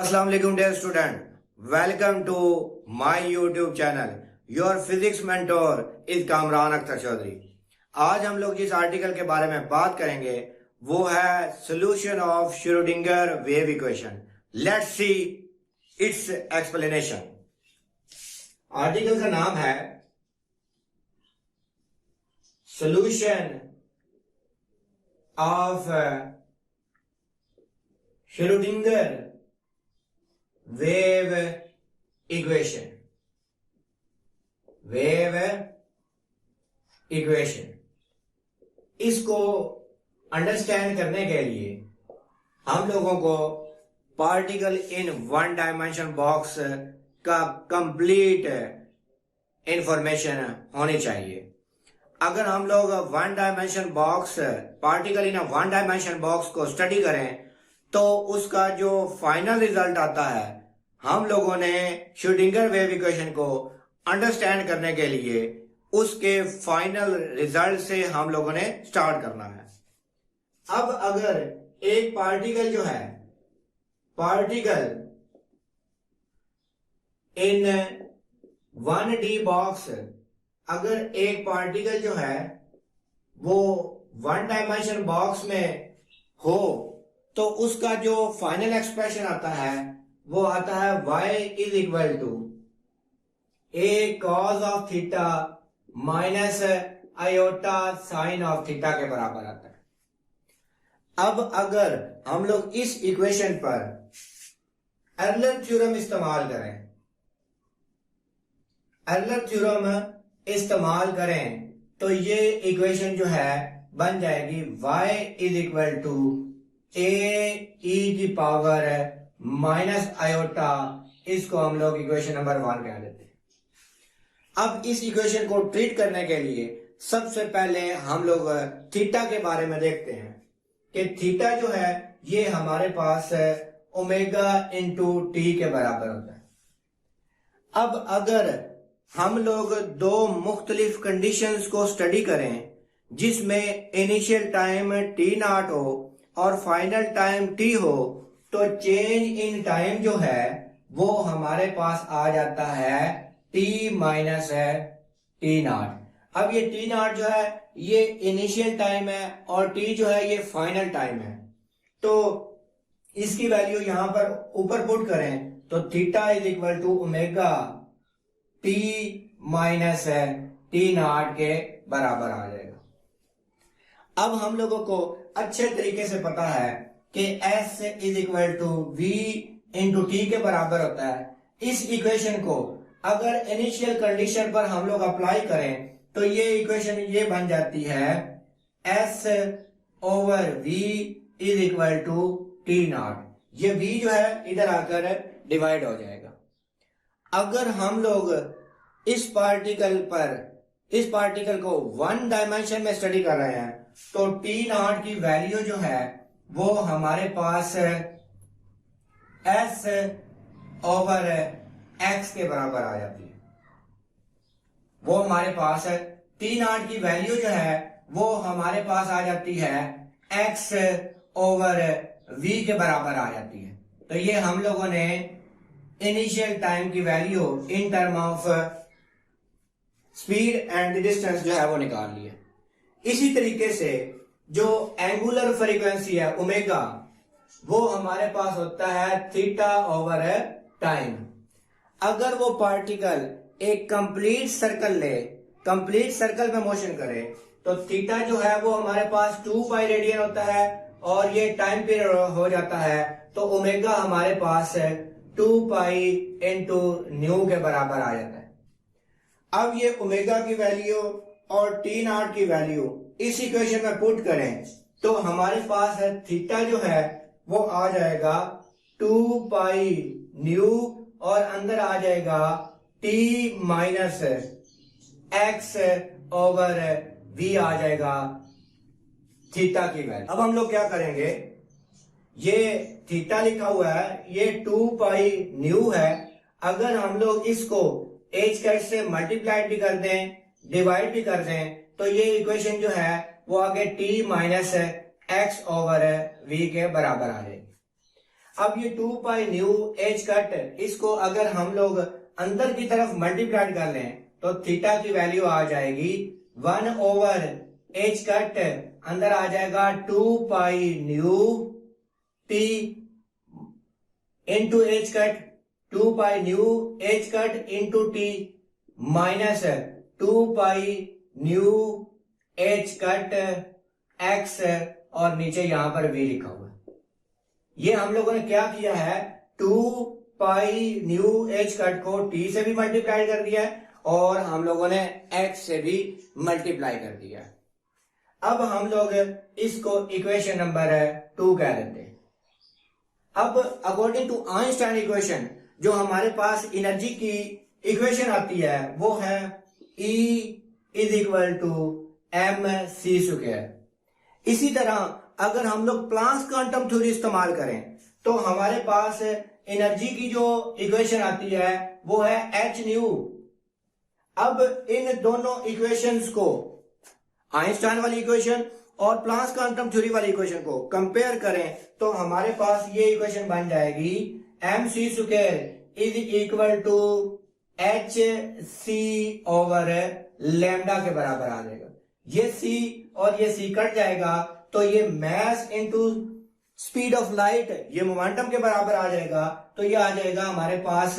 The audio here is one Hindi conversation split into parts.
Assalamu alaikum dear student. Welcome to my YouTube channel. Your physics mentor is Kamran Akhtar Chaudhary. आज हम लोग जिस आर्टिकल के बारे में बात करेंगे वो है solution of Schrödinger wave equation. Let's see its explanation. Article का नाम है solution of Schrödinger wave equation. इसको अंडरस्टैंड करने के लिए हम लोगों को particle in one dimension box का कंप्लीट इंफॉर्मेशन होनी चाहिए. अगर हम लोग one dimension box particle in one dimension box को स्टडी करें तो उसका जो फाइनल रिजल्ट आता है, हम लोगों ने श्रोडिंगर वेव इक्वेशन को अंडरस्टैंड करने के लिए उसके फाइनल रिजल्ट से हम लोगों ने स्टार्ट करना है. अब अगर एक पार्टिकल जो है, पार्टिकल इन 1D बॉक्स, अगर एक पार्टिकल जो है वो वन डायमेंशन बॉक्स में हो तो उसका जो फाइनल एक्सप्रेशन आता है वो आता है y is equal to a cos of theta minus iota sine of theta के बराबर आता है. अब अगर हम लोग इस इक्वेशन पर एरलर थ्योरम इस्तेमाल करें तो ये इक्वेशन जो है बन जाएगी y इज इक्वल टू ए की पावर माइनस आयोटा. इसको हम लोग इक्वेशन नंबर 1 कह देते हैं. अब इस इक्वेशन को ट्रीट करने के लिए सबसे पहले हम लोग थीटा के बारे में देखते हैं कि थीटा जो है ये हमारे पास ओमेगा इंटू टी के बराबर होता है. अब अगर हम लोग दो मुख्तलिफ कंडीशंस को स्टडी करें जिसमें इनिशियल टाइम t0 हो और फाइनल टाइम t हो, तो चेंज इन टाइम जो है वो हमारे पास आ जाता है t माइनस t0. अब ये t0 जो है ये इनिशियल टाइम है और t जो है ये फाइनल टाइम है. तो इसकी वैल्यू यहां पर ऊपर पुट करें तो theta is equal to omega t minus t0 के बराबर आ जाएगा. अब हम लोगों को अच्छे तरीके से पता है कि S is equal to V into T के बराबर होता है. इस इक्वेशन को अगर इनिशियल कंडीशन पर हम लोग अप्लाई करें तो ये इक्वेशन ये बन जाती है S over V is equal to t0. ये V जो है इधर आकर डिवाइड हो जाएगा. अगर हम लोग इस पार्टिकल को वन डायमेंशन में स्टडी कर रहे हैं तो t0 की वैल्यू जो है वो हमारे पास s ओवर x के बराबर आ जाती है. वो हमारे पास t0 की वैल्यू जो है वो हमारे पास आ जाती है x ओवर v के बराबर आ जाती है. तो ये हम लोगों ने इनिशियल टाइम की value in term of speed and distance जो है वो निकाल लिया. इसी तरीके से जो एंगुलर फ्रीक्वेंसी है ओमेगा वो हमारे पास होता है थीटा ओवर टाइम. अगर वो पार्टिकल एक कंप्लीट सर्कल में मोशन करे तो थीटा जो है वो हमारे पास 2 पाई रेडियन होता है और ये टाइम पीरियड हो जाता है. तो ओमेगा हमारे पास 2 पाई इंटू न्यू के बराबर आ जाता है. अब ये ओमेगा की वैल्यू और t0 की वैल्यू इस इक्वेशन में पुट करें तो हमारे पास है थीटा जो है वो आ जाएगा 2 पाई न्यू और अंदर आ जाएगा t minus x over v आ जाएगा थीटा की वैल्यू. अब हम लोग क्या करेंगे, ये थीटा लिखा हुआ है ये 2 पाई न्यू है. अगर हम लोग इसको h कैट से मल्टीप्लाई भी कर दें डिवाइड भी कर दें तो ये इक्वेशन जो है वो आगे t minus x over v के बराबर आ जाएगी. अब ये 2 पाई न्यू एच कट, इसको अगर हम लोग अंदर की तरफ मल्टीप्लाई कर लें तो थीटा की वैल्यू आ जाएगी 1 ओवर एच कट, अंदर आ जाएगा 2 pi new T into H cut, 2 pi nu H cut into T minus 2 pi nu H cut x और नीचे यहां पर वी लिखा हुआ है। ये हम लोगों ने क्या किया है, 2 पाई न्यू एच कट को टी से भी मल्टीप्लाई कर दिया है और हम लोगों ने एक्स से भी मल्टीप्लाई कर दिया है। अब हम लोग इसको इक्वेशन नंबर 2 कह देते हैं। अब अकॉर्डिंग टू आइंस्टाइन इक्वेशन जो हमारे पास एनर्जी की इक्वेशन आती है वो है E is equal to M C square. इसी तरह अगर हम लोग प्लांक्स क्वांटम थ्योरी इस्तेमाल करें तो हमारे पास एनर्जी की जो इक्वेशन आती है वो है एच न्यू। अब इन दोनों इक्वेशंस को, आइंस्टाइन वाली इक्वेशन और प्लांक्स क्वांटम थ्योरी वाली इक्वेशन को कंपेयर करें तो हमारे पास ये इक्वेशन बन जाएगी M C square is equal to H C over lambda के बराबर आ जाएगा। ये सी और ये सी कट जाएगा तो ये mass into speed of light, ये मोमेंटम के बराबर आ जाएगा। तो ये आ जाएगा हमारे पास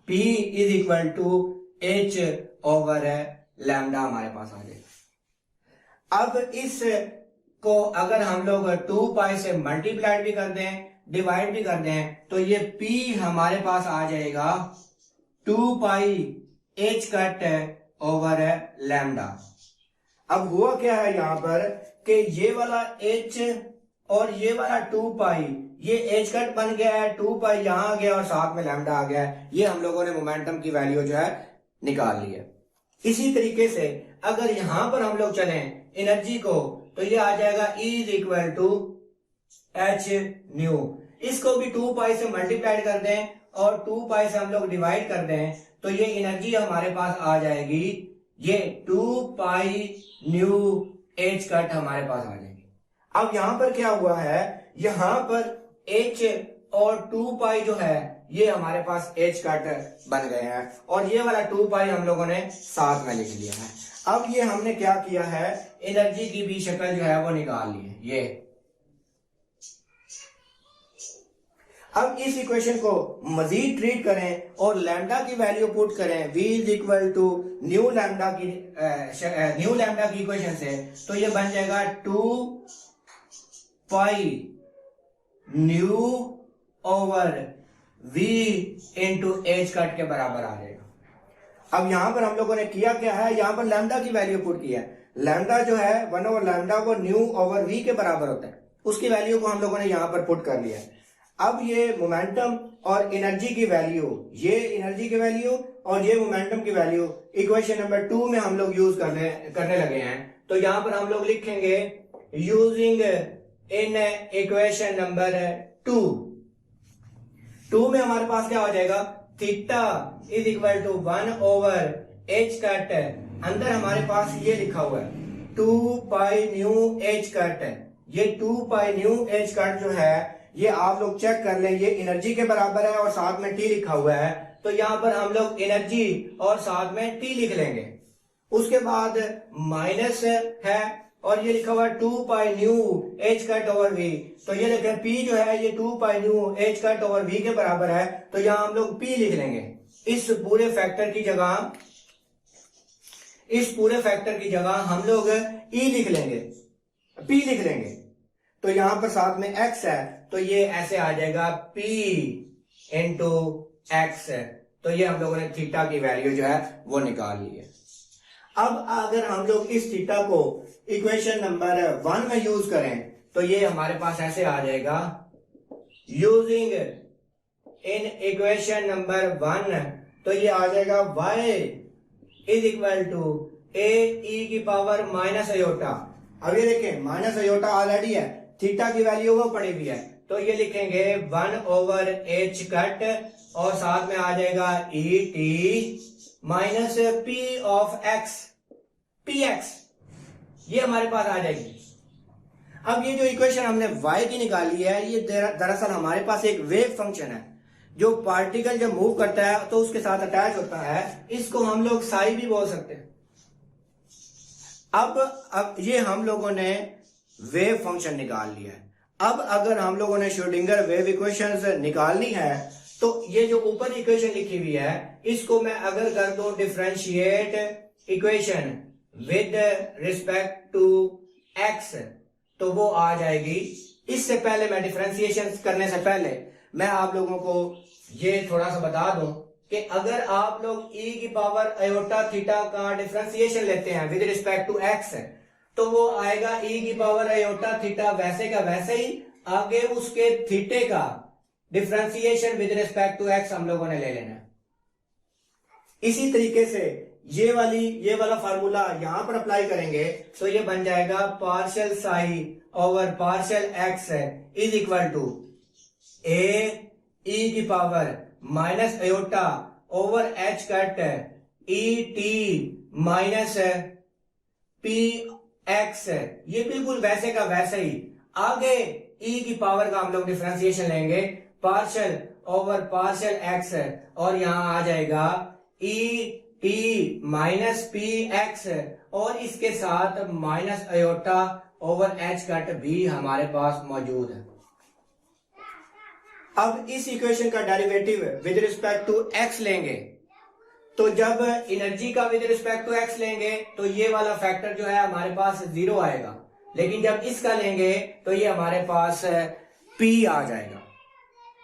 P is equal to H over lambda हमारे पास आ जाएगा। अब इस को अगर हम लोग 2 पाई से मल्टीप्लाई भी कर दें, डिवाइड भी कर दें तो ये P हमारे पास आ जाएगा 2 पाई एच कट ओवर लैम्डा। अब हुआ क्या है यहां पर कि ये वाला h और ये वाला 2 पाई, ये एच कट बन गया है, 2 पाई यहां आ गया और साथ में लैम्डा आ गया है। ये हम लोगों ने मोमेंटम की वैल्यू जो है निकाल ली है। इसी तरीके से अगर यहां पर हम लोग चलें एनर्जी को तो ये आ जाएगा E is equal to H nu. इसको भी 2 पाई से मल्टीप्लाई कर दें और 2 पाई से हम लोग डिवाइड कर दें तो ये एनर्जी हमारे पास आ जाएगी, ये 2 पाई न्यू एच कट हमारे पास आ जाएगी। अब यहां पर क्या हुआ है, यहां पर h और 2 पाई जो है ये हमारे पास एच कट बन गए हैं और ये वाला 2 पाई हम लोगों ने साथ में लिख लिया है। अब ये हमने क्या किया है, एनर्जी की भी शक्ल जो है वो निकाल ली है। ये अब इस इक्वेशन को मजीद ट्रीट करें और लैम्डा की वैल्यू पुट करें v is equal to nu lambda की इक्वेशन से तो ये बन जाएगा 2 pi nu over v into H cut के बराबर आ जाएगा। अब यहां पर हम लोगों ने किया क्या है, यहां पर लैम्डा की वैल्यू पुट किया है। लैम्डा जो है 1 ओवर लैम्डा वो न्यू ओवर v के बराबर होता है, उसकी वैल्यू को हम लोगों ने यहां पर पुट कर लिया है। अब ये मोमेंटम और एनर्जी की वैल्यू, ये एनर्जी की वैल्यू और ये मोमेंटम की वैल्यू इक्वेशन नंबर 2 में हम लोग यूज करने लगे हैं। तो यहां पर हम लोग लिखेंगे यूजिंग इन इक्वेशन नंबर 2 में हमारे पास क्या हो जाएगा, theta is equal to 1 over H cut, अंदर हमारे पास ये लिखा हुआ है 2 पाई न्यू एच कट। ये 2 पाई न्यू एच कट जो है ये आप लोग चेक कर लें, ये एनर्जी के बराबर है और साथ में टी लिखा हुआ है। तो यहां पर हम लोग एनर्जी और साथ में टी लिख लेंगे। उसके बाद माइनस है और ये लिखा हुआ 2 pi nu H cut over V. तो ये देखें P जो है ये 2 pi nu H cut over V के बराबर है। तो यहां हम लोग P लिख लेंगे। इस पूरे फैक्टर की जगह हम लोग E लिख लेंगे, P लिख लेंगे। तो यहां पर साथ में x है तो ये ऐसे आ जाएगा P इंटू एक्स। तो ये हम लोगों ने थीटा की वैल्यू जो है वो निकाल ली है। अब अगर हम लोग इस थीटा को इक्वेशन नंबर 1 में यूज करें तो ये हमारे पास ऐसे आ जाएगा, यूजिंग इन इक्वेशन नंबर 1 तो ये आ जाएगा y is equal to a ई की पावर माइनस अयोटा। अब ये देखें माइनस अयोटा ऑलरेडी है, थीटा की वैल्यू वो पड़ी हुई है। तो ये लिखेंगे 1 ओवर एच कट और साथ में आ जाएगा E T minus P of x, P x ये हमारे पास आ जाएगी। अब ये जो इक्वेशन हमने y की निकाली है, ये दरअसल हमारे पास एक वेव फंक्शन है जो पार्टिकल जब मूव करता है तो उसके साथ अटैच होता है, इसको हम लोग साई भी बोल सकते हैं। अब ये हम लोगों ने वेव फंक्शन निकाल लिया है। अब अगर हम लोगों ने श्रोडिंगर वेव इक्वेशंस निकालनी है तो ये जो ऊपर इक्वेशन लिखी हुई है इसको मैं अगर कर दूं differentiate equation with respect to X तो वो आ जाएगी। इससे पहले मैं डिफरेंशिएशन करने से पहले मैं आप लोगों को ये थोड़ा सा बता दूं कि अगर आप लोग e की पावर आयोटा थीटा का डिफरेंशिएशन लेते हैं विद रिस्पेक्ट टू एक्स तो वो आएगा e की पावर आयोटा थीटा वैसे का वैसे ही, आगे उसके थीटे का differentiation with respect to X हम लोगों ने ले लेना है। इसी तरीके से ये वाला फार्मूला यहां पर अप्लाई करेंगे तो ये बन जाएगा partial psi over partial x is equal to a ई की power minus iota over H cut e T minus P x. ये बिल्कुल वैसे का वैसे ही, आगे ई की पावर का हम लोग डिफरेंशिएशन लेंगे पार्शियल ओवर पार्शियल एक्स और यहां आ जाएगा E T minus P X और इसके साथ minus iota over H cut भी हमारे पास मौजूद है। अब इस इक्वेशन का derivative with respect to X लेंगे तो जब एनर्जी का विद रिस्पेक्ट टू एक्स लेंगे तो ये वाला फैक्टर जो है हमारे पास 0 आएगा, लेकिन जब इसका लेंगे तो ये हमारे पास P आ जाएगा,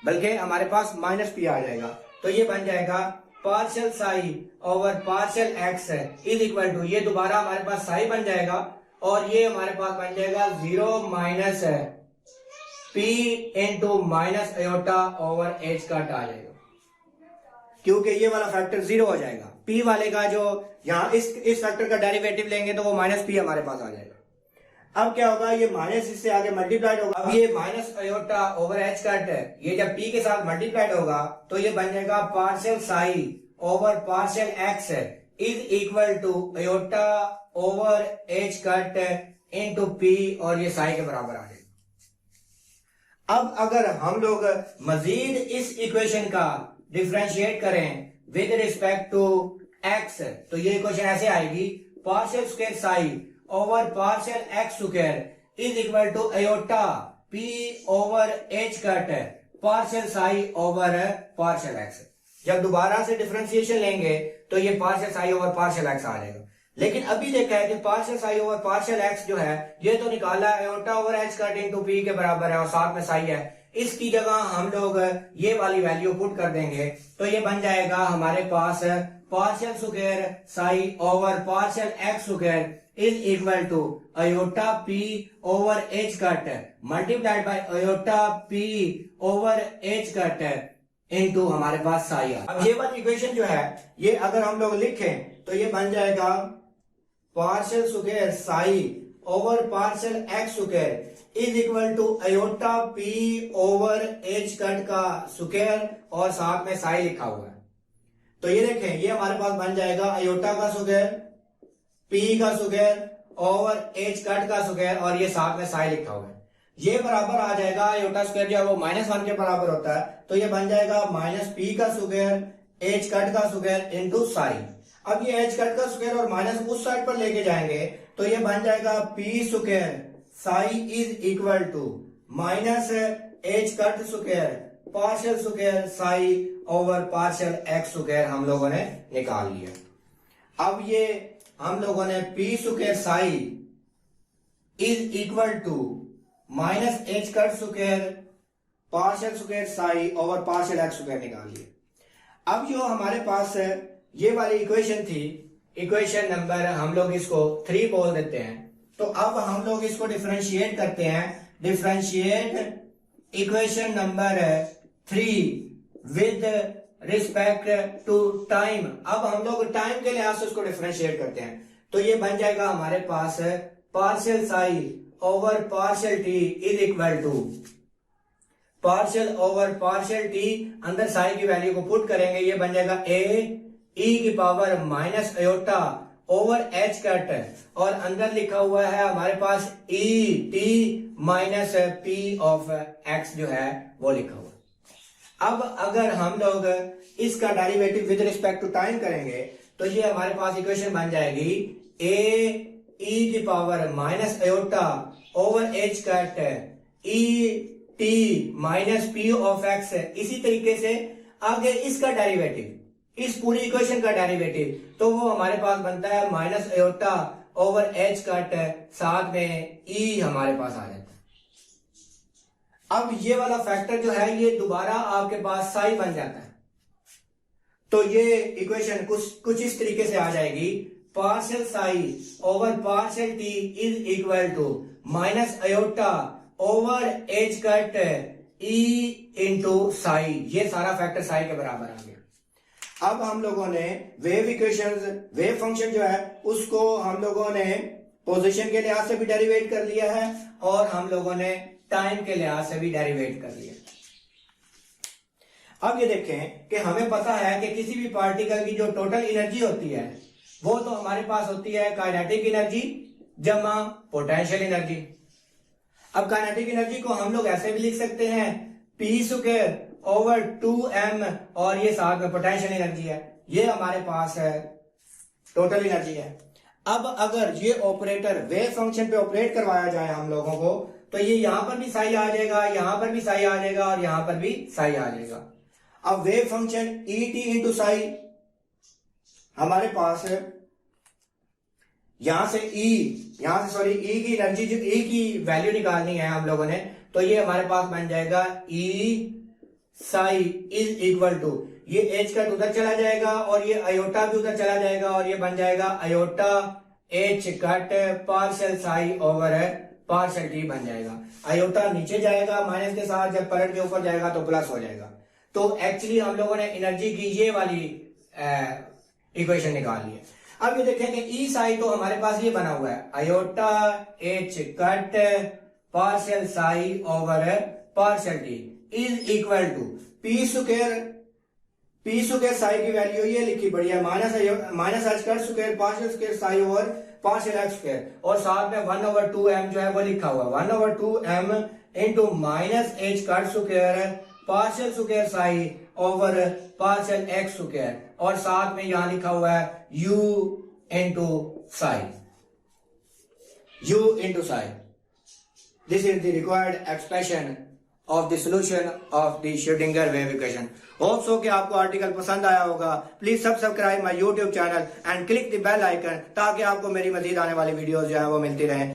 बल्कि हमारे पास माइनस P आ जाएगा। तो ये बन जाएगा partial psi over partial x is equal to, ये दोबारा हमारे पास साई बन जाएगा और ये हमारे पास बन जाएगा 0 minus P into minus iota over H cut आ जाएगा, क्योंकि ये वाला फैक्टर 0 हो जाएगा। P वाले का जो यहाँ इस फैक्टर का डेरिवेटिव लेंगे तो वो माइनस P हमारे पास आ जाएगा। अब क्या होगा, ये माइनस इससे आगे मल्टीप्लाइड होगा। अब ये minus iota over H cut है, ये जब P के साथ मल्टीप्लाइड होगा तो ये बन जाएगा partial psi over partial x is equal to iota over H cut into P और ये साई के बराबर आ जाएगा। अब अगर हम लोग मजीद इस इक्वेशन का डिफरेंशिएट करें विद रिस्पेक्ट टू एक्स तो ये इक्वेशन ऐसे आएगी partial square psi over partial X square is equal to iota P over H cut partial psi over partial X. जब दोबारा से डिफरेंशिएशन लेंगे तो ये partial psi over partial X आ जाएगा, लेकिन अभी देखा है कि partial psi over partial X जो है ये तो निकाला है iota over H cut into P के बराबर है और साथ में साई है, इसकी जगह हम लोग ये वाली वैल्यू पुट कर देंगे तो ये बन जाएगा हमारे पास partial square psi over partial X square is equal to iota P over H cut multiplied by iota P over H cut into हमारे पास साई। अब ये वाली इक्वेशन जो है ये अगर हम लोग लिखें तो ये बन जाएगा partial square psi over partial X square is equal to iota P over H cut का स्क्वायर और साथ में साई लिखा हुआ है। तो ये देखें ये हमारे पास बन जाएगा आयोटा का स्क्वायर पी का स्क्वायर ओवर एच कट का स्क्वायर और ये साथ में साई लिखा हुआ है। ये बराबर आ जाएगा आयोटा स्क्वायर जो है वो -1 के बराबर होता है तो ये बन जाएगा माइनस पी का स्क्वायर एच कट का स्क्वायर इंटू साई। अब ये एच कट का स्क्वायर और माइनस उस साइड पर लेके जाएंगे तो ये बन जाएगा P square psi is equal to minus H cut square partial square psi over partial X square हम लोगों ने निकाल लिया। अब ये हम लोगों ने P square psi is equal to minus H cut square partial square psi over partial X square निकाल लिया। अब जो हमारे पास ये वाली इक्वेशन थी, इक्वेशन नंबर हम लोग इसको 3 बोल देते हैं, तो अब हम लोग इसको डिफरेंशिएट करते हैं। Differentiate equation number 3 with respect to time. अब हम लोग टाइम के लिहाज से उसको डिफरेंशिएट करते हैं तो ये बन जाएगा हमारे पास partial psi over partial T is equal to partial over partial T, अंदर साई की वैल्यू को पुट करेंगे ये बन जाएगा ए ई की power minus iota over H cut और अंदर लिखा हुआ है हमारे पास E T minus P of X जो है वो लिखा हुआ है। अब अगर हम लोग इसका derivative with respect to time करेंगे तो ये हमारे पास इक्वेशन बन जाएगी ए ई की power minus iota over H cut e T minus P of x. इसी तरीके से आगे इसका डेरिवेटिव, इस पूरी इक्वेशन का डेरिवेटिव, तो वो हमारे पास बनता है minus iota over H cut, साथ में ई हमारे पास आ जाता है। अब ये वाला फैक्टर जो है ये दोबारा आपके पास साई बन जाता है। तो ये इक्वेशन कुछ इस तरीके से आ जाएगी, partial psi over partial T is equal to minus iota over H cut E into psi. ये सारा फैक्टर साई के बराबर आ गया। अब हम लोगों ने वेव इक्वेशंस, वेव फंक्शन जो है उसको हम लोगों ने पोजीशन के लिहाज से भी डेरिवेट कर लिया है और हम लोगों ने टाइम के लिहाज से भी डेरिवेट कर लिया। अब ये देखें कि हमें पता है कि किसी भी पार्टिकल की जो टोटल एनर्जी होती है वो तो हमारे पास होती है काइनेटिक एनर्जी जमा पोटेंशियल एनर्जी। अब काइनेटिक एनर्जी को हम लोग ऐसे भी लिख सकते हैं पी स्क्वायर ओवर 2m और ये साथ में पोटेंशियल एनर्जी है, ये हमारे पास है टोटल एनर्जी है। अब अगर ये ऑपरेटर वेव फंक्शन पे ऑपरेट करवाया जाए हम लोगों को तो ये यहां पर भी साई आ जाएगा, यहां पर भी साई आ जाएगा और यहां पर भी साई आ जाएगा। अब wave function E T into Sai हमारे पास है, यहां से ई की एनर्जी, जो ई की वैल्यू निकालनी है हम लोगों ने, तो ये हमारे पास बन जाएगा ई साई इज इक्वल टू, ये एच कट उधर चला जाएगा और ये आयोटा भी उधर चला जाएगा और ये बन जाएगा iota H cut partial psi over partial T बन जाएगा। आयोटा नीचे जाएगा माइनस के साथ, जब पलट के ऊपर जाएगा तो प्लस हो जाएगा। तो एक्चुअली हम लोगों ने एनर्जी की ये वाली इक्वेशन निकाल ली है। अब ये देखें कि ई साई तो हमारे पास ये बना हुआ है iota H cut partial psi over partial T is equal to P square psi की वैल्यू ये लिखी पड़ी है minus H cut square partial square psi over partial X square और साथ में 1/2m जो है वो लिखा हुआ 1/2m into minus H cut square partial square psi over partial X square और साथ में यहां लिखा हुआ है u into Sai, this is the required expression of the solution of the Schrödinger wave equation. Hope so कि आपको आर्टिकल पसंद आया होगा। Please subscribe my YouTube channel and click the bell icon ताकि आपको मेरी मजीद आने वाली वीडियोस जो है वो मिलती रहें।